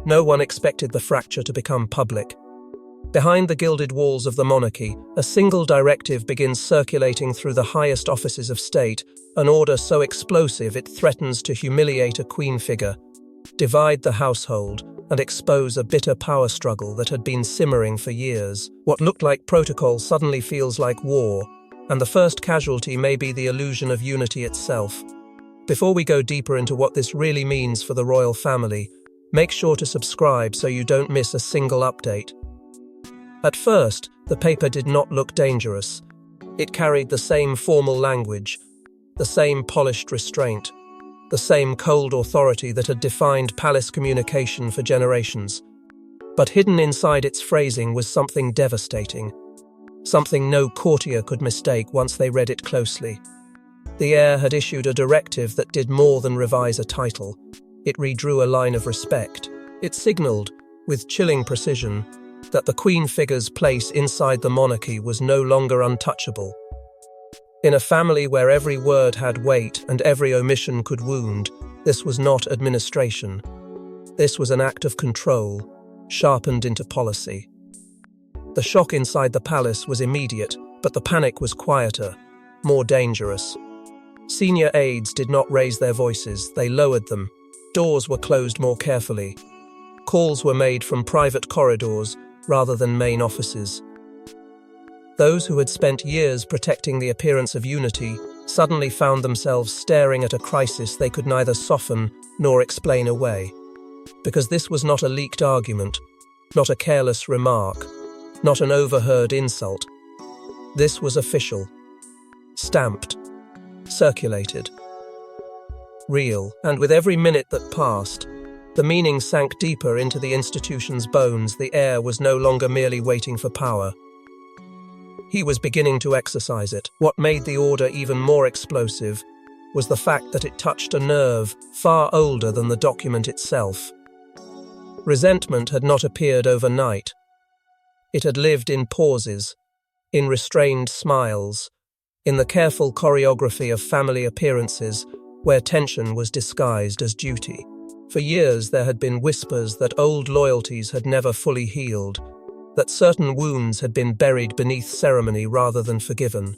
No one expected the fracture to become public. Behind the gilded walls of the monarchy, a single directive begins circulating through the highest offices of state, an order so explosive it threatens to humiliate a queen figure, divide the household, and expose a bitter power struggle that had been simmering for years. What looked like protocol suddenly feels like war, and the first casualty may be the illusion of unity itself. Before we go deeper into what this really means for the royal family, make sure to subscribe so you don't miss a single update. At first, the paper did not look dangerous. It carried the same formal language, the same polished restraint, the same cold authority that had defined palace communication for generations. But hidden inside its phrasing was something devastating, something no courtier could mistake once they read it closely. The heir had issued a directive that did more than revise a title. It redrew a line of respect. It signalled, with chilling precision, that the queen figure's place inside the monarchy was no longer untouchable. In a family where every word had weight and every omission could wound, this was not administration. This was an act of control, sharpened into policy. The shock inside the palace was immediate, but the panic was quieter, more dangerous. Senior aides did not raise their voices, they lowered them. Doors were closed more carefully. Calls were made from private corridors rather than main offices. Those who had spent years protecting the appearance of unity suddenly found themselves staring at a crisis they could neither soften nor explain away. Because this was not a leaked argument, not a careless remark, not an overheard insult. This was official, stamped, circulated, real, and with every minute that passed, the meaning sank deeper into the institution's bones. The heir was no longer merely waiting for power. He was beginning to exercise it. What made the order even more explosive was the fact that it touched a nerve far older than the document itself. Resentment had not appeared overnight. It had lived in pauses, in restrained smiles, in the careful choreography of family appearances where tension was disguised as duty. For years there had been whispers that old loyalties had never fully healed, that certain wounds had been buried beneath ceremony rather than forgiven.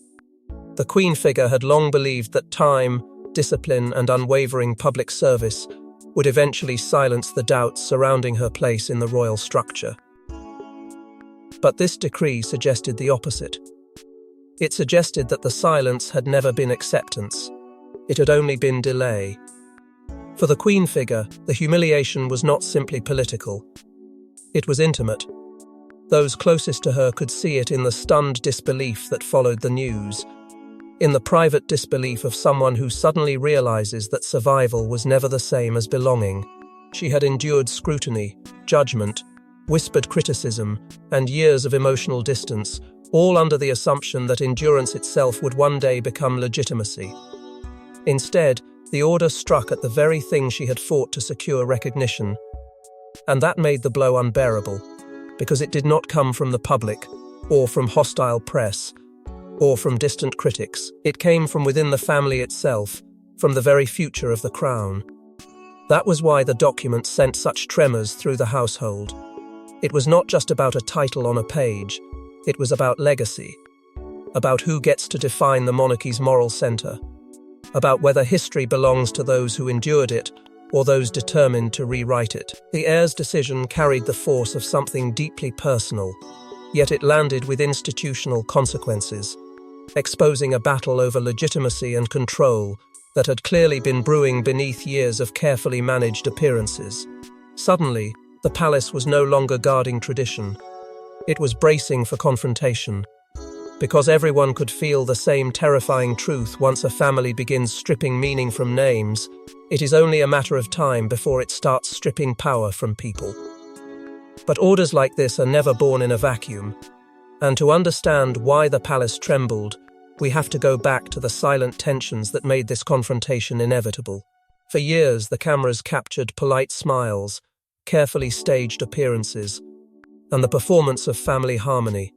The queen figure had long believed that time, discipline, and unwavering public service would eventually silence the doubts surrounding her place in the royal structure. But this decree suggested the opposite. It suggested that the silence had never been acceptance. It had only been delay. For the queen figure, the humiliation was not simply political. It was intimate. Those closest to her could see it in the stunned disbelief that followed the news, in the private disbelief of someone who suddenly realizes that survival was never the same as belonging. She had endured scrutiny, judgment, whispered criticism, and years of emotional distance, all under the assumption that endurance itself would one day become legitimacy. Instead, the order struck at the very thing she had fought to secure recognition, and that made the blow unbearable, because it did not come from the public, or from hostile press, or from distant critics. It came from within the family itself, from the very future of the crown. That was why the document sent such tremors through the household. It was not just about a title on a page, it was about legacy, about who gets to define the monarchy's moral center, about whether history belongs to those who endured it or those determined to rewrite it. The heir's decision carried the force of something deeply personal, yet it landed with institutional consequences, exposing a battle over legitimacy and control that had clearly been brewing beneath years of carefully managed appearances. Suddenly, the palace was no longer guarding tradition. It was bracing for confrontation, because everyone could feel the same terrifying truth. Once a family begins stripping meaning from names, it is only a matter of time before it starts stripping power from people. But orders like this are never born in a vacuum, and to understand why the palace trembled, we have to go back to the silent tensions that made this confrontation inevitable. For years, the cameras captured polite smiles, carefully staged appearances, and the performance of family harmony.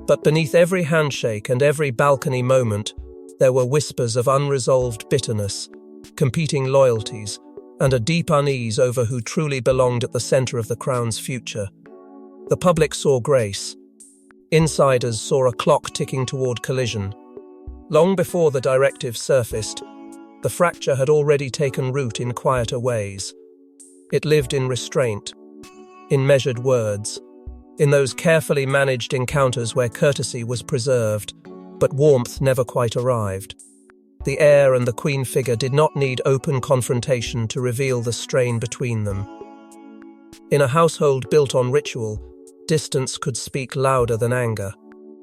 But beneath every handshake and every balcony moment, there were whispers of unresolved bitterness, competing loyalties, and a deep unease over who truly belonged at the center of the crown's future. The public saw grace. Insiders saw a clock ticking toward collision. Long before the directive surfaced, the fracture had already taken root in quieter ways. It lived in restraint, in measured words, in those carefully managed encounters where courtesy was preserved, but warmth never quite arrived. The heir and the queen figure did not need open confrontation to reveal the strain between them. In a household built on ritual, distance could speak louder than anger.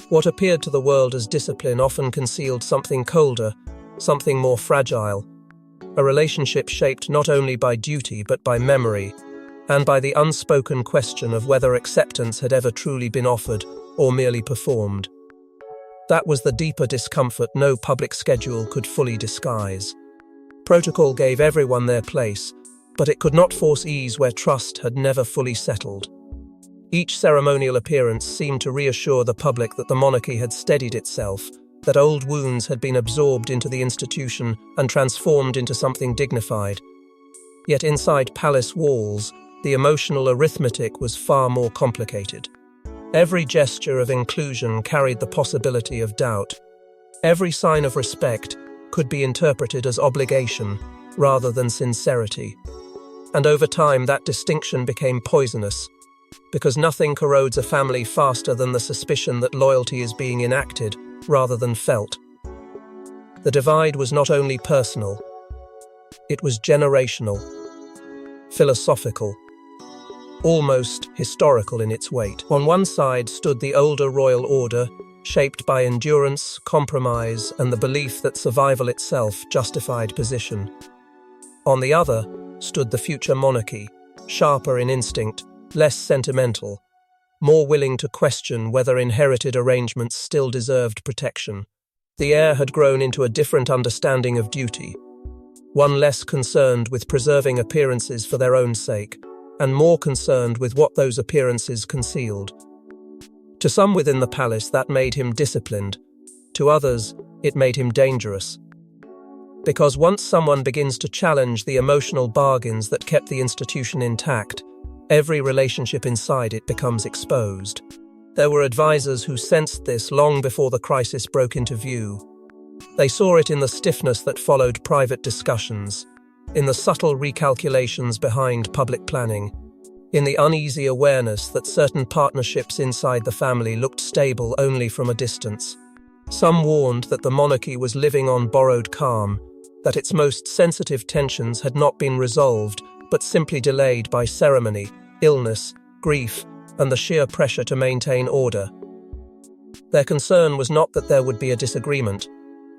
What appeared to the world as discipline often concealed something colder, something more fragile, a relationship shaped not only by duty but by memory, and by the unspoken question of whether acceptance had ever truly been offered or merely performed. That was the deeper discomfort no public schedule could fully disguise. Protocol gave everyone their place, but it could not force ease where trust had never fully settled. Each ceremonial appearance seemed to reassure the public that the monarchy had steadied itself, that old wounds had been absorbed into the institution and transformed into something dignified. Yet inside palace walls, the emotional arithmetic was far more complicated. Every gesture of inclusion carried the possibility of doubt. Every sign of respect could be interpreted as obligation rather than sincerity. And over time, that distinction became poisonous, because nothing corrodes a family faster than the suspicion that loyalty is being enacted rather than felt. The divide was not only personal, it was generational, philosophical, almost historical in its weight. On one side stood the older royal order, shaped by endurance, compromise, and the belief that survival itself justified position. On the other stood the future monarchy, sharper in instinct, less sentimental, more willing to question whether inherited arrangements still deserved protection. The heir had grown into a different understanding of duty, one less concerned with preserving appearances for their own sake, and more concerned with what those appearances concealed. To some within the palace, that made him disciplined. To others, it made him dangerous. Because once someone begins to challenge the emotional bargains that kept the institution intact, every relationship inside it becomes exposed. There were advisors who sensed this long before the crisis broke into view. They saw it in the stiffness that followed private discussions, in the subtle recalculations behind public planning, in the uneasy awareness that certain partnerships inside the family looked stable only from a distance. Some warned that the monarchy was living on borrowed calm, that its most sensitive tensions had not been resolved, but simply delayed by ceremony, illness, grief, and the sheer pressure to maintain order. Their concern was not that there would be a disagreement.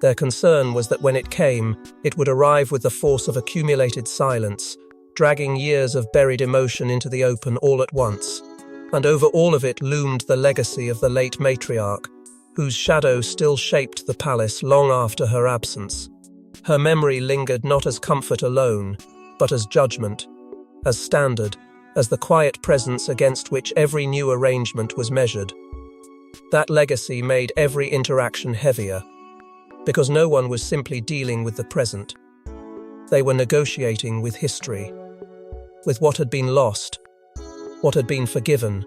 Their concern was that when it came, it would arrive with the force of accumulated silence, dragging years of buried emotion into the open all at once. And over all of it loomed the legacy of the late matriarch, whose shadow still shaped the palace long after her absence. Her memory lingered not as comfort alone, but as judgment, as standard, as the quiet presence against which every new arrangement was measured. That legacy made every interaction heavier, because no one was simply dealing with the present. They were negotiating with history, with what had been lost, what had been forgiven,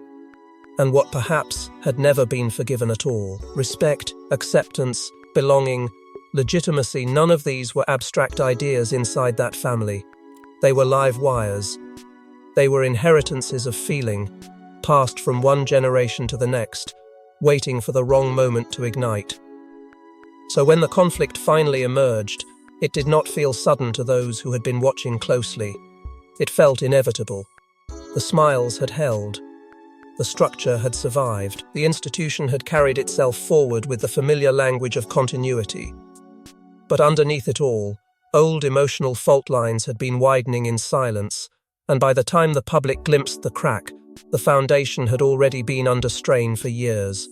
and what perhaps had never been forgiven at all. Respect, acceptance, belonging, legitimacy, none of these were abstract ideas inside that family. They were live wires. They were inheritances of feeling, passed from one generation to the next, waiting for the wrong moment to ignite. So when the conflict finally emerged, it did not feel sudden to those who had been watching closely. It felt inevitable. The smiles had held. The structure had survived. The institution had carried itself forward with the familiar language of continuity. But underneath it all, old emotional fault lines had been widening in silence, and by the time the public glimpsed the crack, the foundation had already been under strain for years.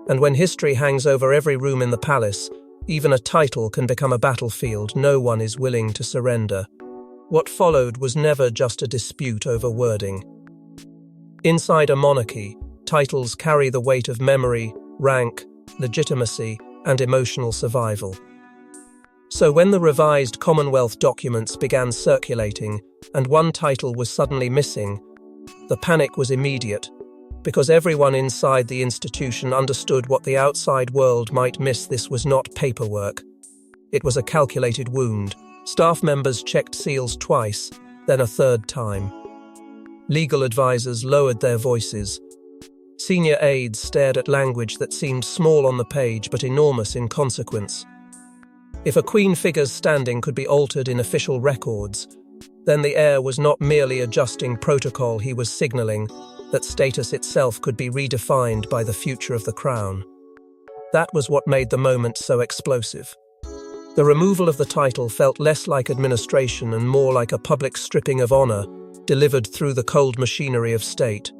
And when history hangs over every room in the palace, even a title can become a battlefield no one is willing to surrender. What followed was never just a dispute over wording. Inside a monarchy, titles carry the weight of memory, rank, legitimacy, and emotional survival. So when the revised Commonwealth documents began circulating, and one title was suddenly missing, the panic was immediate, because everyone inside the institution understood what the outside world might miss. This was not paperwork. It was a calculated wound. Staff members checked seals twice, then a third time. Legal advisors lowered their voices. Senior aides stared at language that seemed small on the page but enormous in consequence. If a queen figure's standing could be altered in official records, then the heir was not merely adjusting protocol, he was signalling that status itself could be redefined by the future of the crown. That was what made the moment so explosive. The removal of the title felt less like administration and more like a public stripping of honor, delivered through the cold machinery of state.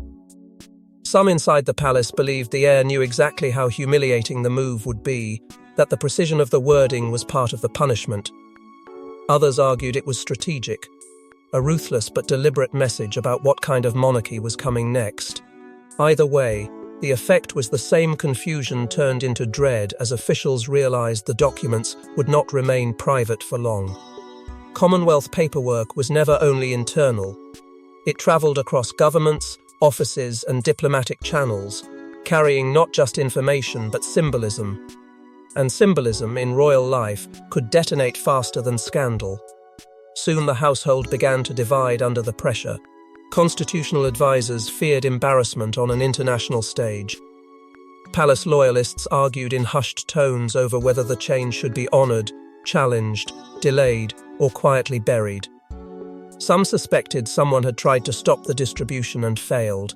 Some inside the palace believed the heir knew exactly how humiliating the move would be, that the precision of the wording was part of the punishment. Others argued it was strategic, a ruthless but deliberate message about what kind of monarchy was coming next. Either way, the effect was the same: confusion turned into dread as officials realized the documents would not remain private for long. Commonwealth paperwork was never only internal. It traveled across governments, offices, and diplomatic channels, carrying not just information but symbolism. And symbolism in royal life could detonate faster than scandal. Soon the household began to divide under the pressure. Constitutional advisors feared embarrassment on an international stage. Palace loyalists argued in hushed tones over whether the change should be honored, challenged, delayed, or quietly buried. Some suspected someone had tried to stop the distribution and failed.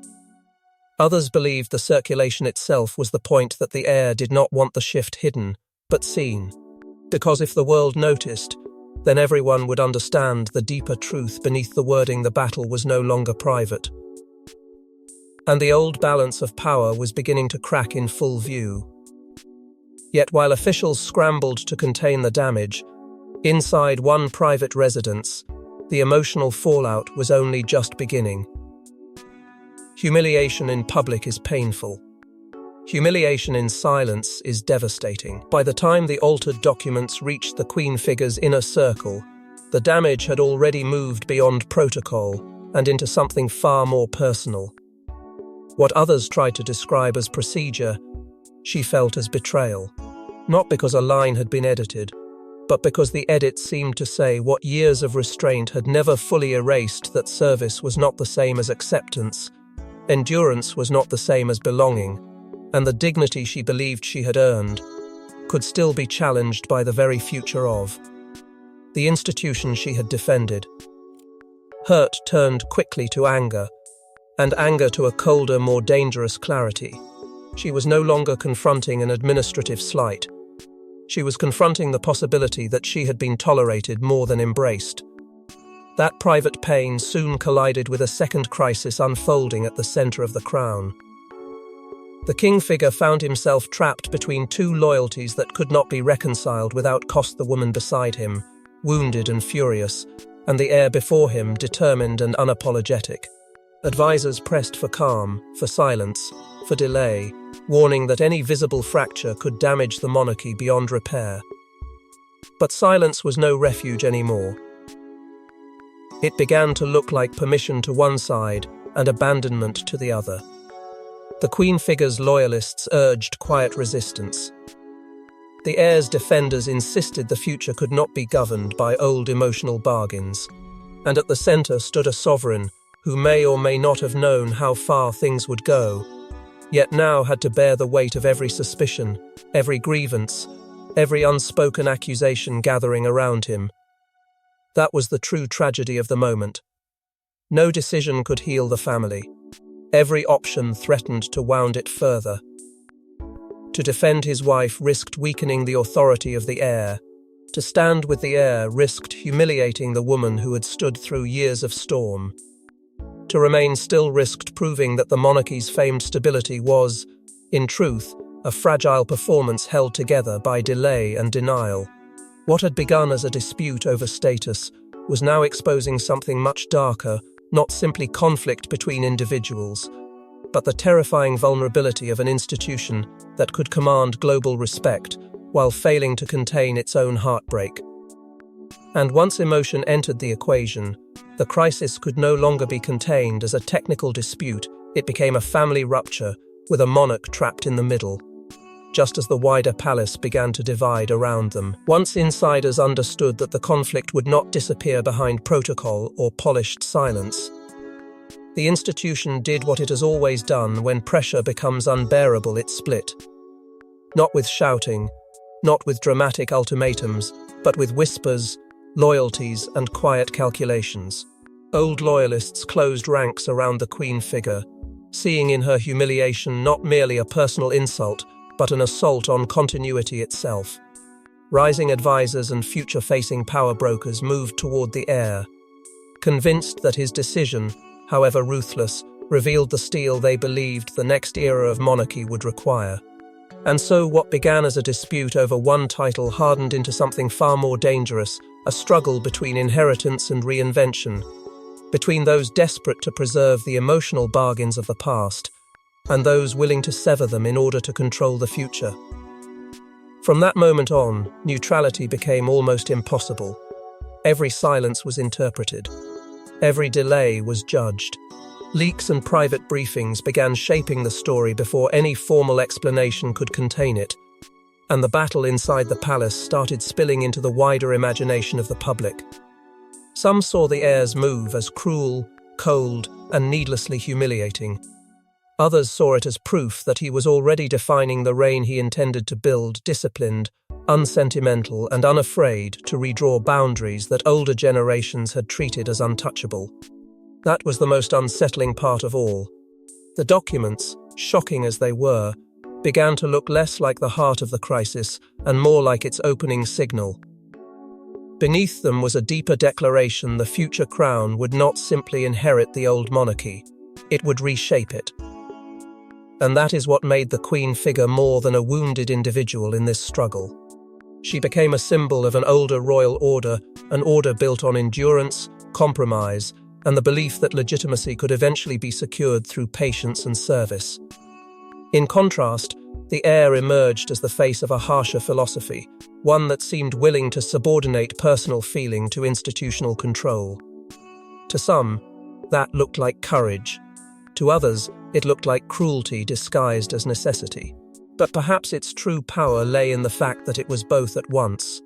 Others believed the circulation itself was the point, that the heir did not want the shift hidden, but seen. Because if the world noticed, then everyone would understand the deeper truth beneath the wording. The battle was no longer private. And the old balance of power was beginning to crack in full view. Yet while officials scrambled to contain the damage, inside one private residence, the emotional fallout was only just beginning. Humiliation in public is painful. Humiliation in silence is devastating. By the time the altered documents reached the queen figure's inner circle, the damage had already moved beyond protocol and into something far more personal. What others tried to describe as procedure, she felt as betrayal. Not because a line had been edited, but because the edit seemed to say what years of restraint had never fully erased: that service was not the same as acceptance, endurance was not the same as belonging, and the dignity she believed she had earned could still be challenged by the very future of the institution she had defended. Hurt turned quickly to anger, and anger to a colder, more dangerous clarity. She was no longer confronting an administrative slight. She was confronting the possibility that she had been tolerated more than embraced. That private pain soon collided with a second crisis unfolding at the center of the crown. The king figure found himself trapped between two loyalties that could not be reconciled without cost: the woman beside him, wounded and furious, and the heir before him, determined and unapologetic. Advisors pressed for calm, for silence, for delay, warning that any visible fracture could damage the monarchy beyond repair. But silence was no refuge anymore. It began to look like permission to one side and abandonment to the other. The queen figure's loyalists urged quiet resistance. The heir's defenders insisted the future could not be governed by old emotional bargains. And at the center stood a sovereign who may or may not have known how far things would go, yet now had to bear the weight of every suspicion, every grievance, every unspoken accusation gathering around him. That was the true tragedy of the moment. No decision could heal the family. Every option threatened to wound it further. To defend his wife risked weakening the authority of the heir. To stand with the heir risked humiliating the woman who had stood through years of storm. To remain still risked proving that the monarchy's famed stability was, in truth, a fragile performance held together by delay and denial. What had begun as a dispute over status was now exposing something much darker, not simply conflict between individuals, but the terrifying vulnerability of an institution that could command global respect while failing to contain its own heartbreak. And once emotion entered the equation, the crisis could no longer be contained as a technical dispute. It became a family rupture, with a monarch trapped in the middle, just as the wider palace began to divide around them. Once insiders understood that the conflict would not disappear behind protocol or polished silence, the institution did what it has always done when pressure becomes unbearable: it split. Not with shouting, not with dramatic ultimatums, but with whispers, loyalties, and quiet calculations. Old loyalists closed ranks around the Queen figure, seeing in her humiliation not merely a personal insult, but an assault on continuity itself. Rising advisors and future-facing power brokers moved toward the heir, convinced that his decision, however ruthless, revealed the steel they believed the next era of monarchy would require. And so what began as a dispute over one title hardened into something far more dangerous, a struggle between inheritance and reinvention, between those desperate to preserve the emotional bargains of the past and those willing to sever them in order to control the future. From that moment on, neutrality became almost impossible. Every silence was interpreted. Every delay was judged. Leaks and private briefings began shaping the story before any formal explanation could contain it, and the battle inside the palace started spilling into the wider imagination of the public. Some saw the heir's move as cruel, cold, and needlessly humiliating. Others saw it as proof that he was already defining the reign he intended to build, disciplined, unsentimental, and unafraid to redraw boundaries that older generations had treated as untouchable. That was the most unsettling part of all. The documents, shocking as they were, began to look less like the heart of the crisis and more like its opening signal. Beneath them was a deeper declaration: the future crown would not simply inherit the old monarchy, it would reshape it. And that is what made the Queen figure more than a wounded individual in this struggle. She became a symbol of an older royal order, an order built on endurance, compromise, and the belief that legitimacy could eventually be secured through patience and service. In contrast, the heir emerged as the face of a harsher philosophy, one that seemed willing to subordinate personal feeling to institutional control. To some, that looked like courage. To others, it looked like cruelty disguised as necessity. But perhaps its true power lay in the fact that it was both at once.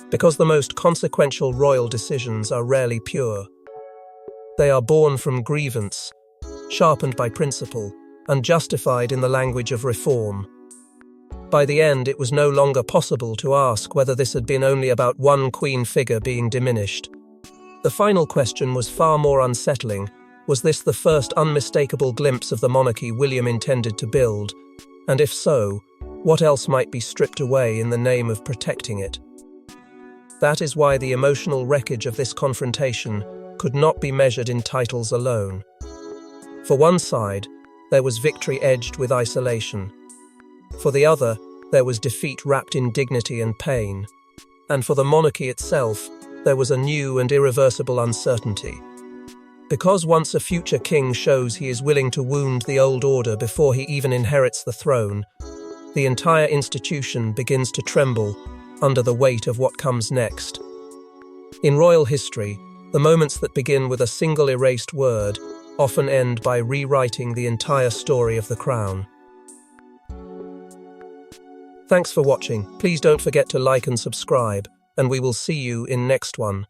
Because the most consequential royal decisions are rarely pure. They are born from grievance, sharpened by principle, and justified in the language of reform. By the end, it was no longer possible to ask whether this had been only about one Queen figure being diminished. The final question was far more unsettling. Was this the first unmistakable glimpse of the monarchy William intended to build? And if so, what else might be stripped away in the name of protecting it? That is why the emotional wreckage of this confrontation could not be measured in titles alone. For one side, there was victory edged with isolation. For the other, there was defeat wrapped in dignity and pain. And for the monarchy itself, there was a new and irreversible uncertainty. Because once a future king shows he is willing to wound the old order before he even inherits the throne, the entire institution begins to tremble under the weight of what comes next. In royal history, the moments that begin with a single erased word often end by rewriting the entire story of the crown. Thanks for watching. Please don't forget to like and subscribe, and we will see you in next one.